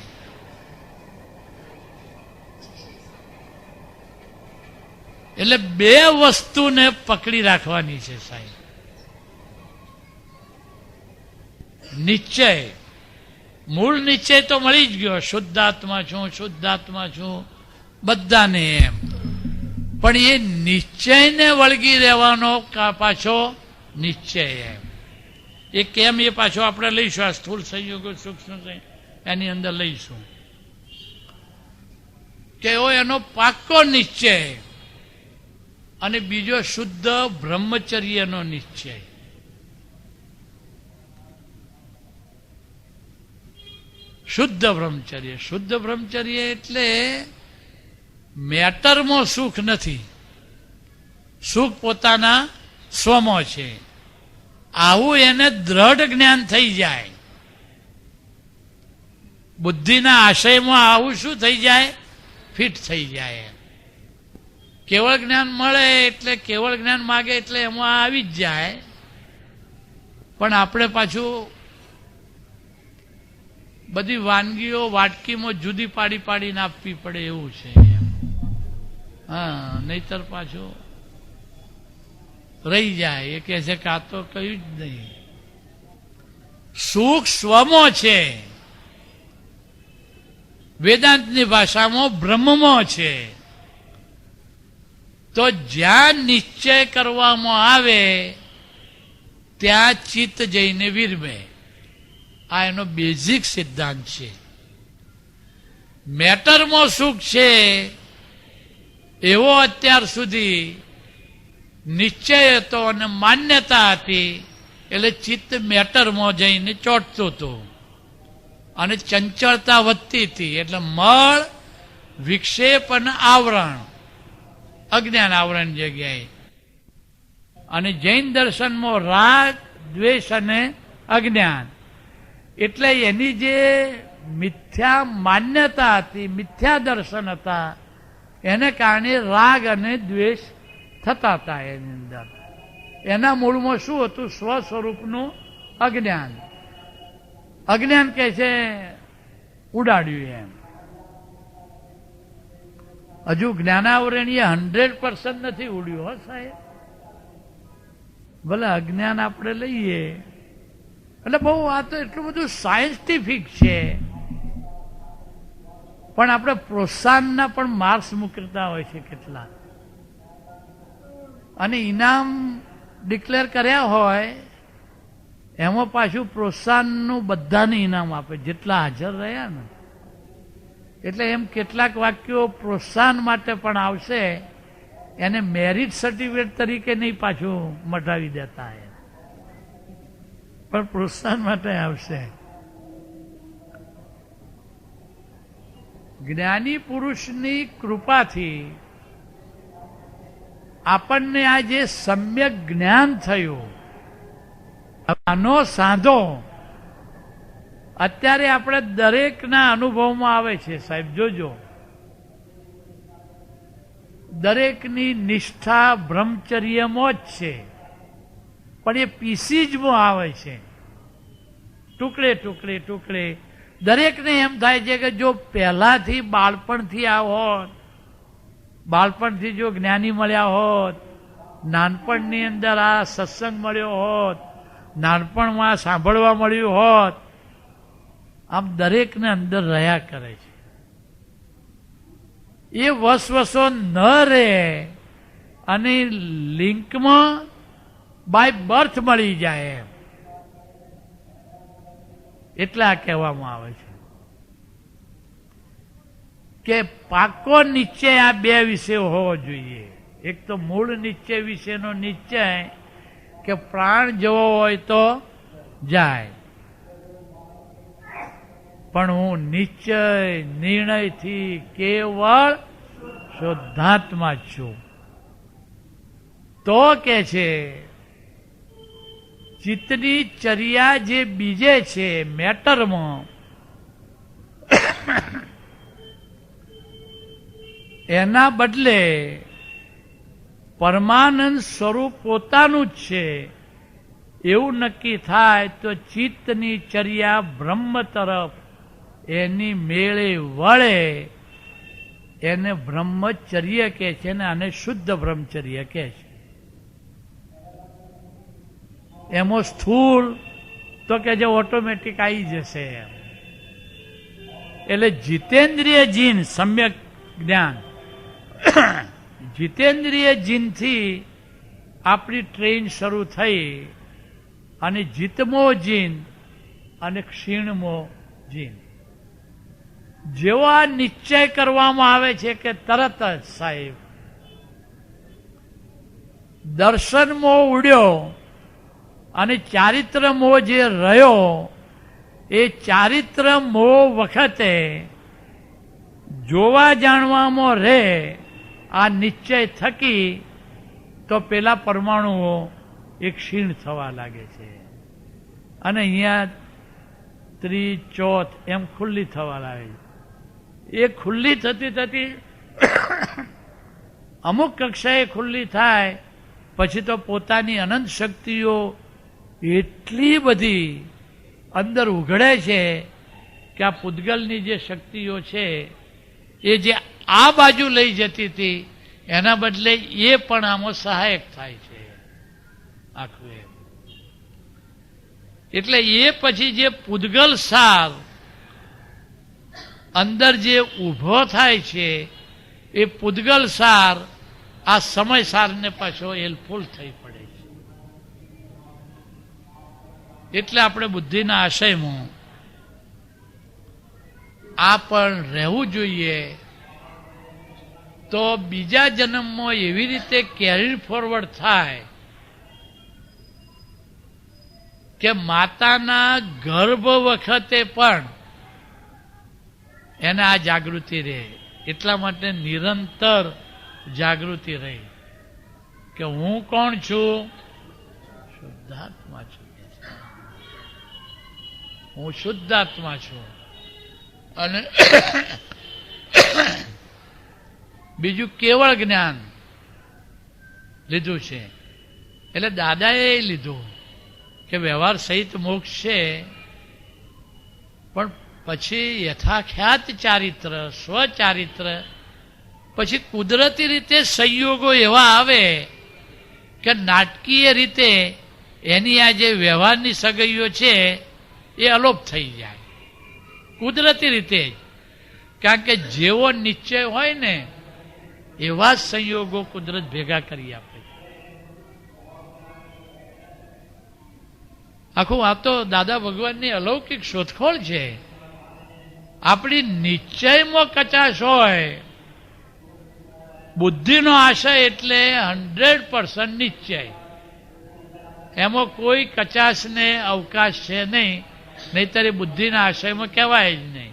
એટલે બે વસ્તુને પકડી રાખવાની છે સાહેબ. નિશ્ચય, મૂળ નિશ્ચય તો મળી જ ગયો, શુદ્ધાત્મા છું, શુદ્ધાત્મા છું બધાને એમ. પણ એ નિશ્ચયને વળગી રહેવાનો પાછો નિશ્ચય એમ. એ કેમ એ પાછો આપણે લઈશું, આ સ્થૂળ સંયોગો સૂક્ષ્મ સંયોગ એની અંદર લઈશું કે એનો પાક્કો નિશ્ચય. અને બીજો શુદ્ધ બ્રહ્મચર્યનો નિશ્ચય. શુદ્ધ બ્રહ્મચર્ય, શુદ્ધ બ્રહ્મચર્ય એટલે મેટરમાં સુખ નથી, સુખ પોતાના સ્વમાં છે. આવું એને દ્રઢ જ્ઞાન થઈ જાય. બુદ્ધિના આશયમાં આવું શું થઈ જાય? ફિટ થઈ જાય. કેવળ જ્ઞાન મળે એટલે કેવળ જ્ઞાન માગે એટલે એમાં આવી જ જાય. પણ આપણે પાછું બધી વાનગીઓ વાટકીમાં જુદી પાડી પાડીને આપવી પડે એવું છે. હા, નહીતર પાછું રહી જાય. એ કહે છે કે આ તો કયું જ નહીં. સુખ સ્વમાં છે, વેદાંતની ભાષામાં બ્રહ્મમાં છે. તો જ્યાં નિશ્ચય કરવામાં આવે ત્યાં ચિત્ત જઈને વિરમે. આ એનો બેઝિક સિદ્ધાંત છે. મેટરમાં સુખ છે એવો અત્યાર સુધી નિશ્ચય હતો અને માન્યતા હતી. એટલે ચિત્ત મેટરમાં જઈને ચોંટતું હતું અને ચંચળતા વધતી હતી. એટલે મળ, વિક્ષેપ અને આવરણ, અજ્ઞાન આવરણ જગ્યાએ. અને જૈન દર્શનમાં રાગ, દ્વેષ અને અજ્ઞાન. એટલે એની જે મિથ્યા માન્યતા હતી, મિથ્યા દર્શન હતા, એને કારણે રાગ અને દ્વેષ થતા હતા એની અંદર. એના મૂળમાં શું હતું? સ્વ સ્વરૂપનું અજ્ઞાન. અજ્ઞાન કહે છે ઉડાડ્યું એમ. હજુ જ્ઞાનાવરણીય 100% નથી ઉડ્યું. હો સાહેબ, ભલે અજ્ઞાન આપણે લઈએ એટલે બહુ આ તો એટલું બધું સાયન્ટિફિક છે. પણ આપણે પ્રોત્સાહનના પણ માર્ક્સ મૂકતા હોય છે કેટલા, અને ઇનામ ડિક્લેર કર્યા હોય એમાં પાછું પ્રોત્સાહનનું બધાને ઇનામ આપે જેટલા હાજર રહ્યા ને. એટલે એમ કેટલાક વાક્યો પ્રોત્સાહન માટે પણ આવશે, એને મેરિટ સર્ટિફિકેટ તરીકે નહીં પાછું મટાવી દેતા, પણ પ્રોત્સાહન માટે આવશે. જ્ઞાની પુરુષની કૃપાથી આપણને આ જે સમ્યક જ્ઞાન થયું, આનો સાંધો અત્યારે આપણે દરેકના અનુભવમાં આવે છે. સાહેબ જોજો, દરેકની નિષ્ઠા બ્રહ્મચર્યમાં જ છે, પણ એ પીસીજમાં આવે છે, ટુકડે ટુકડે ટુકડે. દરેકને એમ થાય છે કે જો પહેલાથી બાળપણથી આ હોત, બાળપણથી જો જ્ઞાની મળ્યા હોત, નાનપણની અંદર આ સત્સંગ મળ્યો હોત, નાનપણમાં સાંભળવા મળ્યું હોત, આમ દરેકને અંદર રહ્યા કરે છે. એ વસવસો ન રહે અને લિંકમાં બાય બર્થ મળી જાય એમ. એટલે આ કહેવામાં આવે છે કે પાકો નિશ્ચય આ બે વિશે હોવો જોઈએ. એક તો મૂળ નિશ્ચય વિશેનો નિશ્ચય કે પ્રાણ જવો હોય તો જાય, પણ હું નિશ્ચય નિર્ણયથી કેવળ શુદ્ધાત્મા છું. તો કે છે ચિત્તની ચર્યા જે બીજે છે મેટરમાં, એના બદલે પરમાનંદ સ્વરૂપ પોતાનું જ છે એવું નક્કી થાય તો ચિત્તની ચર્યા બ્રહ્મ તરફ એની મેળે વળે એને બ્રહ્મચર્ય કહે છે ને આને શુદ્ધ બ્રહ્મચર્ય કહે છે. એમાં સ્થૂળ તો કે જે ઓટોમેટિક આવી જશે એમ. એટલે જીતેન્દ્રિય જીન સમ્યક જ્ઞાન, જીતેન્દ્રિય જીનથી આપણી ટ્રેન શરૂ થઈ અને જીતમો જીન અને ક્ષીણમો જીન. જેવો આ નિશ્ચય કરવામાં આવે છે કે તરત જ સાહેબ દર્શન મોહ ઉડ્યો અને ચારિત્ર મોહ જે રહ્યો એ ચારિત્ર મોહ વખતે જોવા જાણવામાં રહે આ નિશ્ચય થકી તો પેલા પરમાણુઓ એ ક્ષીણ થવા લાગે છે અને અહીંયા ત્રીજ ચોથ એમ ખુલ્લી થવા લાગે છે. એ ખુલ્લી થતી થતી અમુક કક્ષાએ ખુલ્લી થાય પછી તો પોતાની અનંત શક્તિઓ એટલી બધી અંદર ઉઘડે છે કે આ પૂતગલની જે શક્તિઓ છે એ જે આ બાજુ લઈ જતી હતી એના બદલે એ પણ આમાં સહાયક થાય છે આખું એમ. એટલે એ પછી જે પૂતગલ સાર અંદર જે ઊભો થાય છે એ પૂતગલ સાર આ સમય સારને પાછો હેલ્પફુલ થઈ પડે છે. એટલે આપણે બુદ્ધિના આશયમાં આ પણ રહેવું જોઈએ. તો બીજા જન્મમાં એવી રીતે કેરી ફોરવર્ડ થાય કે માતાના ગર્ભ વખતે પણ એને આ જાગૃતિ રહે. એટલા માટે નિરંતર જાગૃતિ રહી કે હું કોણ છું? શુદ્ધાત્મા છું. હું શુદ્ધાત્મા છું. અને બીજું કેવળ જ્ઞાન લીધું છે. એટલે દાદાએ લીધું કે વ્યવહાર સહિત મોક્ષ છે, પણ પછી યથાખ્યાત ચારિત્ર સ્વચારિત્ર પછી કુદરતી રીતે સંયોગો એવા આવે કે નાટકીય રીતે એની આ જે વ્યવહારની સગાઈઓ છે એ અલોપ થઈ જાય કુદરતી રીતે જ. કારણ કે જેવો નિશ્ચય હોય ને એવા જ સંયોગો કુદરત ભેગા કરી આપે. આખું આ તો દાદા ભગવાનની અલૌકિક શોધખોળ છે. આપણી નિશ્ચયમાં કચાશ હોય, બુદ્ધિનો આશય એટલે 100% નિશ્ચય, એમાં કોઈ કચાશને અવકાશ છે નહીં, નહીતર બુદ્ધિના આશયમાં કહેવાય જ નહીં.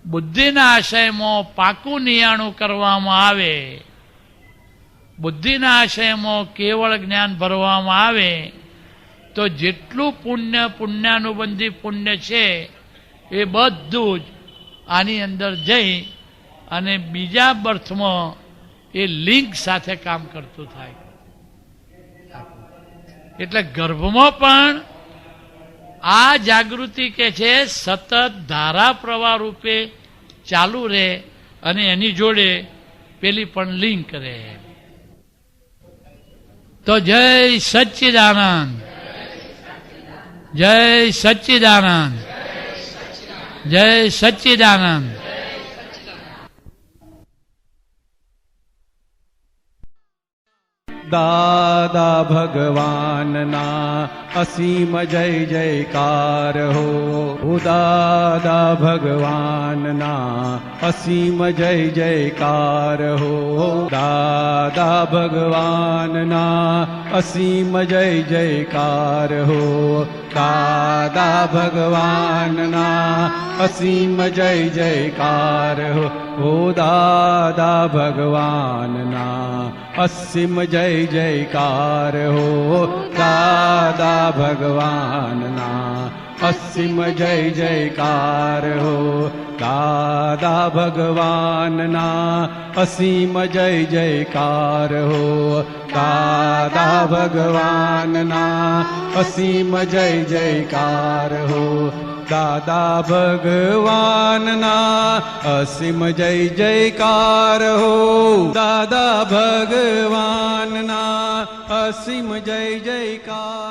બુદ્ધિના આશયમાં પાકું નિયાણું કરવામાં આવે, બુદ્ધિના આશયમાં કેવળ જ્ઞાન ભરવામાં આવે તો જેટલું પુણ્યાનુબંધી પુણ્ય છે એ બધું જ આની અંદર જઈ અને બીજા બર્થમાં એ લિંક સાથે કામ કરતું થાય. એટલે ગર્ભમાં પણ આ જાગૃતિ કે છે સતત ધારા પ્રવાહ રૂપે ચાલુ રહે અને એની જોડે પેલી પણ લિંક રહે. તો જય સચ્ચિદાનંદ, જય સચ્ચિદાનંદ, જય સચ્ચિદાનંદ. દાદા ભગવાનના અસીમ જય જયકાર હો. દાદા ભગવાનના અસીમ જય જયકાર હો. દાદા ભગવાનના અસીમ જય જયકાર હો. દાદા ભગવાનના અસીમ જય જયકાર હો. દાદા ભગવાનના અસીમ જય જયકાર હો. દાદા ભગવાનના અસીમ જય જયકાર હો. દાદા ભગવાનના અસીમ જય જયકાર હો. દાદા ભગવાનના અસીમ જય જયકાર હો. દાદા ભગવાનના અસીમ જય જયકાર હો દાદા ભગવાનના અસીમ જય જયકાર